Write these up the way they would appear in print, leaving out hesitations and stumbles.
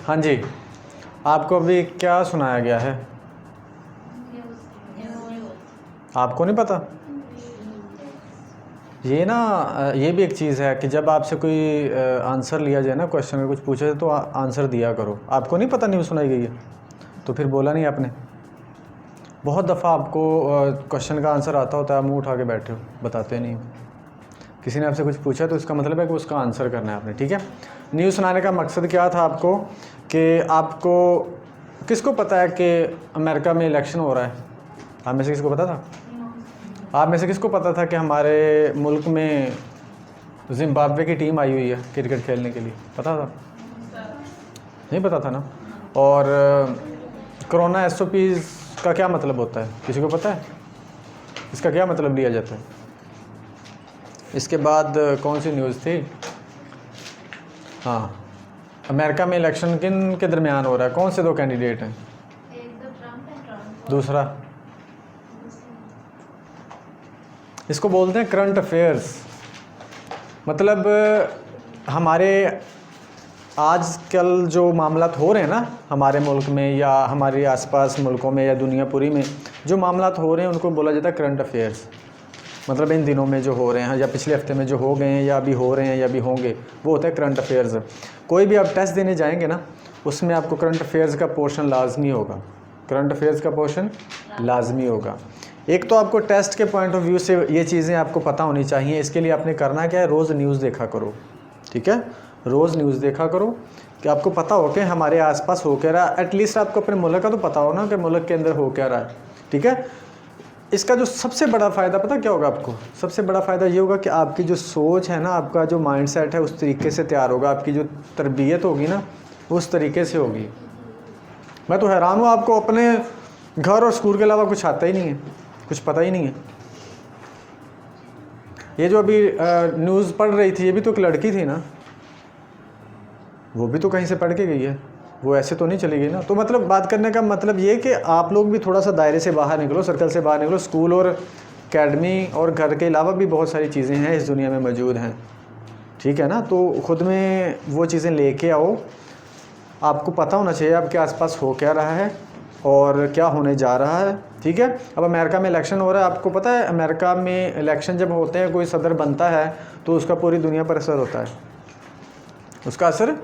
हाँ जी, आपको अभी क्या सुनाया गया है? आपको नहीं पता? ये ना ये भी एक चीज़ है कि जब आपसे कोई आंसर लिया जाए ना, क्वेश्चन में कुछ पूछे तो आंसर दिया करो। आपको नहीं पता न्यूज़ सुनाई गई है तो फिर बोला नहीं आपने। बहुत दफ़ा आपको क्वेश्चन का आंसर आता होता है, मुंह उठा के बैठे हो, बताते नहीं हो। किसी ने आपसे कुछ पूछा तो इसका मतलब है कि उसका आंसर करना है आपने, ठीक है। न्यूज़ सुनाने का मकसद क्या था आपको, कि आपको किसको पता है कि अमेरिका में इलेक्शन हो रहा है? आप में से किसको पता था? आप में से किसको पता था कि हमारे मुल्क में जिम्बाब्वे की टीम आई हुई है क्रिकेट खेलने के लिए? पता था? नहीं पता था ना। और कोरोना एसओपीज़ का क्या मतलब होता है, किसी को पता है? इसका क्या मतलब लिया जाता है? इसके बाद कौन सी न्यूज़ थी? हाँ, अमेरिका में इलेक्शन किन के दरमियान हो रहा है? कौन से दो कैंडिडेट हैं? एक तो ट्रम्प है, ट्रम्प। दूसरा? इसको बोलते हैं करंट अफेयर्स। मतलब हमारे आजकल जो मामलात हो रहे हैं ना हमारे मुल्क में या हमारे आसपास मुल्कों में या दुनिया पूरी में जो मामलात हो रहे हैं उनको बोला जाता है करंट अफेयर्स। मतलब इन दिनों में जो हो रहे हैं या पिछले हफ्ते में जो हो गए हैं या अभी हो रहे हैं या अभी होंगे, वो होता है करंट अफेयर्स। कोई भी आप टेस्ट देने जाएंगे ना, उसमें आपको करंट अफेयर्स का पोर्शन लाजमी होगा। करंट अफेयर्स का पोर्शन लाजमी होगा। एक तो आपको टेस्ट के पॉइंट ऑफ व्यू से ये चीज़ें आपको पता होनी चाहिए। इसके लिए आपने करना क्या है, रोज़ न्यूज़ देखा करो, ठीक है। रोज़ न्यूज़ देखा करो कि आपको पता हो कि हमारे आसपास हो क्या रहा है। एटलीस्ट आपको अपने मुल्क का तो पता हो ना कि मुल्क के अंदर हो क्या रहा है, ठीक है। इसका जो सबसे बड़ा फ़ायदा पता क्या होगा आपको? सबसे बड़ा फ़ायदा ये होगा कि आपकी जो सोच है ना, आपका जो माइंड सेट है उस तरीके से तैयार होगा। आपकी जो तरबियत होगी ना उस तरीके से होगी। मैं तो हैरान हूँ, आपको अपने घर और स्कूल के अलावा कुछ आता ही नहीं है, कुछ पता ही नहीं है। ये जो अभी न्यूज़ पढ़ रही थी, ये भी तो एक लड़की थी ना, वो भी तो कहीं से पढ़ के गई है, वो ऐसे तो नहीं चली गई ना। तो मतलब बात करने का मतलब ये कि आप लोग भी थोड़ा सा दायरे से बाहर निकलो, सर्कल से बाहर निकलो। स्कूल और एकेडमी और घर के अलावा भी बहुत सारी चीज़ें हैं इस दुनिया में मौजूद हैं, ठीक है ना। तो ख़ुद में वो चीज़ें लेके आओ। आपको पता होना चाहिए आपके आसपास हो क्या रहा है और क्या होने जा रहा है, ठीक है। अब अमेरिका में इलेक्शन हो रहा है, आपको पता है अमेरिका में इलेक्शन जब होते हैं, कोई सदर बनता है तो उसका पूरी दुनिया पर असर होता है। उसका असर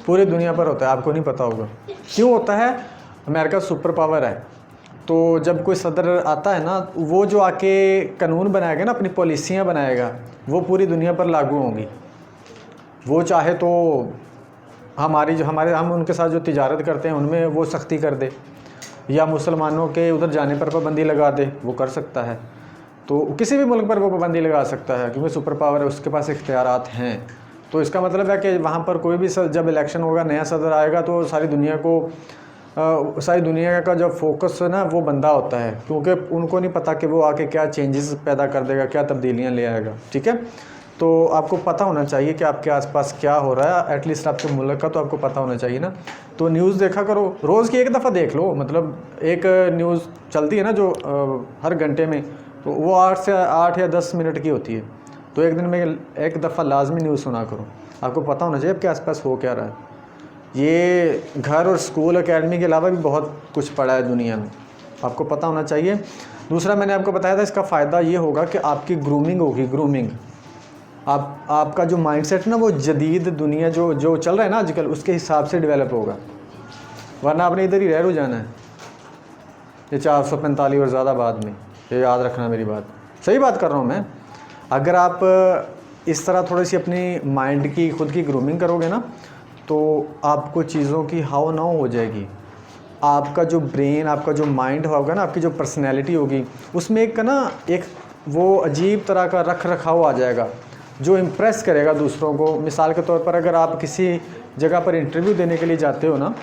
पूरी दुनिया पर होता है, आपको नहीं पता होगा क्यों होता है। अमेरिका सुपर पावर है, तो जब कोई सदर आता है ना, वो जो आके कानून बनाएगा ना, अपनी पॉलिसियाँ बनाएगा, वो पूरी दुनिया पर लागू होंगी। वो चाहे तो हम उनके साथ जो तिजारत करते हैं उनमें वो सख्ती कर दे, या मुसलमानों के उधर जाने पर पाबंदी लगा दे, वो कर सकता है। तो किसी भी मुल्क पर वो पाबंदी लगा सकता है क्योंकि सुपर पावर है, उसके पास इख्तियारात हैं। तो इसका मतलब है कि वहाँ पर कोई भी जब इलेक्शन होगा, नया सदर आएगा, तो सारी दुनिया का जो फोकस है ना वो बंदा होता है, क्योंकि उनको नहीं पता कि वो आके क्या चेंजेस पैदा कर देगा, क्या तब्दीलियाँ ले आएगा, ठीक है। तो आपको पता होना चाहिए कि आपके आसपास क्या हो रहा है, एटलीस्ट आपके मुल्क का तो आपको पता होना चाहिए ना। तो न्यूज़ देखा करो, रोज़ की एक दफ़ा देख लो। मतलब एक न्यूज़ चलती है ना जो हर घंटे में, तो वो 8 या 10 मिनट की होती है। तो एक दिन में एक दफ़ा लाजमी न्यूज़ सुना करो। आपको पता होना चाहिए आपके आसपास हो क्या रहा है। ये घर और स्कूल एकेडमी के अलावा भी बहुत कुछ पड़ा है दुनिया में, आपको पता होना चाहिए। दूसरा मैंने आपको बताया था, इसका फ़ायदा ये होगा कि आपकी ग्रूमिंग होगी। ग्रूमिंग, आपका जो माइंडसेट ना वो जदीद दुनिया जो चल रहा है ना आजकल, उसके हिसाब से डेवलप होगा। वरना आपने इधर ही रह जाना है। ये 445 और ज़्यादा बाद में, ये याद रखना मेरी बात, सही बात कर रहा हूँ मैं। अगर आप इस तरह थोड़ी सी अपनी माइंड की खुद की ग्रूमिंग करोगे ना, तो आपको चीज़ों की हाव नाव हो जाएगी। आपका जो ब्रेन, आपका जो माइंड होगा ना, आपकी जो पर्सनैलिटी होगी, उसमें एक वो अजीब तरह का रख रखाव आ जाएगा जो इम्प्रेस करेगा दूसरों को। मिसाल के तौर पर अगर आप किसी जगह पर इंटरव्यू देने के लिए जाते हो ना,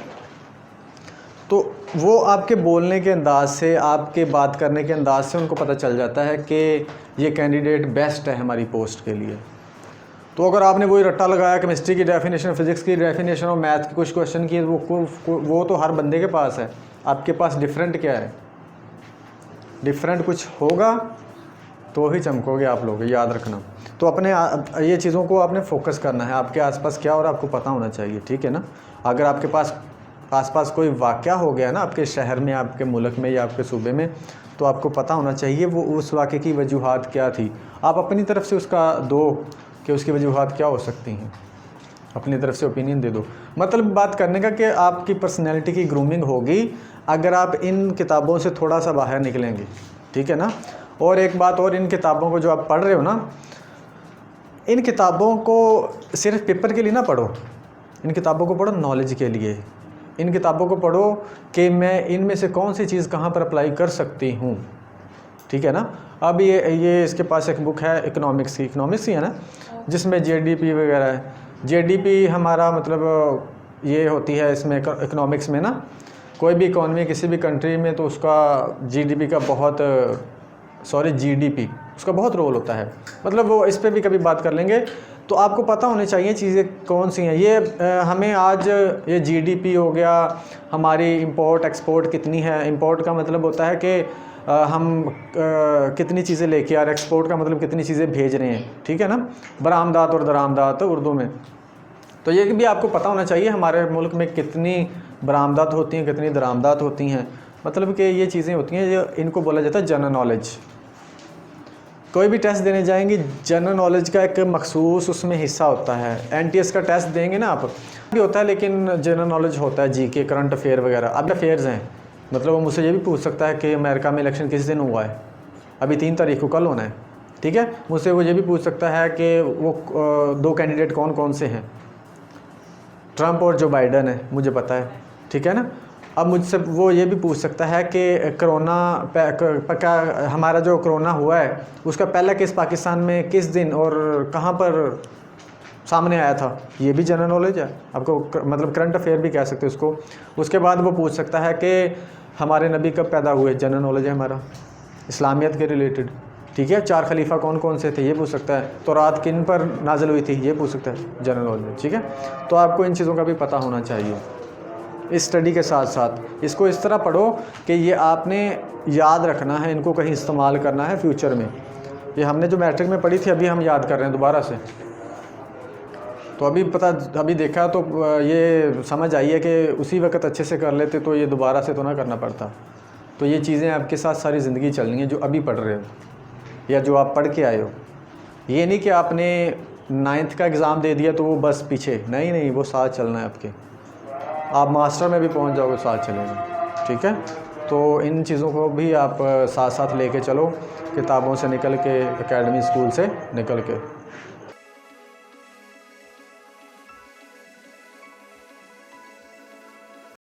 तो वो आपके बोलने के अंदाज से, आपके बात करने के अंदाज से उनको पता चल जाता है कि ये कैंडिडेट बेस्ट है हमारी पोस्ट के लिए। तो अगर आपने वही रट्टा लगाया, केमिस्ट्री की डेफिनेशन, फिज़िक्स की डेफिनेशन और मैथ के कुछ क्वेश्चन किए, वो तो हर बंदे के पास है। आपके पास डिफरेंट क्या है? डिफरेंट कुछ होगा तो ही चमकोगे आप लोग, याद रखना। तो अपने ये चीज़ों को आपने फोकस करना है, आपके आसपास क्या हो रहा है आपको पता होना चाहिए, ठीक है ना। अगर आपके पास आसपास कोई वाक़या हो गया ना आपके शहर में, आपके मुल्क में या आपके सूबे में, तो आपको पता होना चाहिए वो उस वाक़े की वजूहात क्या थी। आप अपनी तरफ से उसका दो कि उसकी वजूहात क्या हो सकती हैं, अपनी तरफ से ओपिनियन दे दो। मतलब बात करने का कि आपकी पर्सनैलिटी की ग्रूमिंग होगी अगर आप इन किताबों से थोड़ा सा बाहर निकलेंगे, ठीक है ना। और एक बात और, इन किताबों को जो आप पढ़ रहे हो ना, इन किताबों को सिर्फ पेपर के लिए ना पढ़ो, इन किताबों को पढ़ो नॉलेज के लिए। इन किताबों को पढ़ो कि मैं इनमें से कौन सी चीज़ कहाँ पर अप्लाई कर सकती हूँ, ठीक है ना। अब ये इसके पास एक बुक है इकोनॉमिक्स की है ना, जिसमें जीडीपी वगैरह है। जीडीपी हमारा मतलब ये होती है इसमें इकोनॉमिक्स में ना, कोई भी इकॉनमी किसी भी कंट्री में तो उसका जीडीपी का जीडीपी उसका बहुत रोल होता है। मतलब वो इस पे भी कभी बात कर लेंगे। तो आपको पता होनी चाहिए चीज़ें कौन सी हैं। ये हमें आज ये जीडीपी हो गया, हमारी इंपोर्ट एक्सपोर्ट कितनी है। इंपोर्ट का मतलब होता है कि हम कितनी चीज़ें लेके आ रहे हैं, एक्सपोर्ट का मतलब कितनी चीज़ें भेज रहे हैं, ठीक है ना। बरामदात और दरामदात उर्दू में। तो ये भी आपको पता होना चाहिए हमारे मुल्क में कितनी बरामदात होती हैं, कितनी दरामदात होती हैं। मतलब कि ये चीज़ें होती हैं जो इनको बोला जाता है जनरल नॉलेज। कोई भी टेस्ट देने जाएंगे, जनरल नॉलेज का एक मखसूस उसमें हिस्सा होता है। एनटीएस का टेस्ट देंगे ना आप भी होता है, लेकिन जनरल नॉलेज होता है, जीके, करंट अफेयर वगैरह। अब अफेयर्स हैं, मतलब वो मुझसे ये भी पूछ सकता है कि अमेरिका में इलेक्शन किस दिन हुआ है, अभी 3 तारीख को, कल होना है, ठीक है। मुझसे वो ये भी पूछ सकता है कि वो 2 कैंडिडेट कौन कौन से हैं, ट्रंप और जो बाइडन है, मुझे पता है, ठीक है ना। अब मुझसे वो ये भी पूछ सकता है कि कोरोना का हमारा जो कोरोना हुआ है उसका पहला केस पाकिस्तान में किस दिन और कहाँ पर सामने आया था, ये भी जनरल नॉलेज है आपको, मतलब करंट अफेयर भी कह सकते हैं उसको। उसके बाद वो पूछ सकता है कि हमारे नबी कब पैदा हुए, जनरल नॉलेज है हमारा, इस्लामियत के रिलेटेड, ठीक है। 4 खलीफा कौन कौन से थे, ये पूछ सकता है। तो रात किन पर नाजिल हुई थी, ये पूछ सकता है, जनरल नॉलेज, ठीक है। तो आपको इन चीज़ों का भी पता होना चाहिए इस स्टडी के साथ साथ। इसको इस तरह पढ़ो कि ये आपने याद रखना है, इनको कहीं इस्तेमाल करना है फ्यूचर में। ये हमने जो मैट्रिक में पढ़ी थी अभी हम याद कर रहे हैं दोबारा से, तो अभी देखा तो ये समझ आई है कि उसी वक्त अच्छे से कर लेते तो ये दोबारा से तो ना करना पड़ता। तो ये चीज़ें आपके साथ सारी ज़िंदगी चलनी है जो अभी पढ़ रहे हो या जो आप पढ़ के आए हो। ये नहीं कि आपने 9th का एग्ज़ाम दे दिया तो वो बस पीछे, नहीं, वो साथ चलना है आपके। आप मास्टर में भी पहुंच जाओगे, साथ चलेंगे, ठीक है। तो इन चीज़ों को भी आप साथ साथ लेके चलो, किताबों से निकल के, एकेडमी स्कूल से निकल के।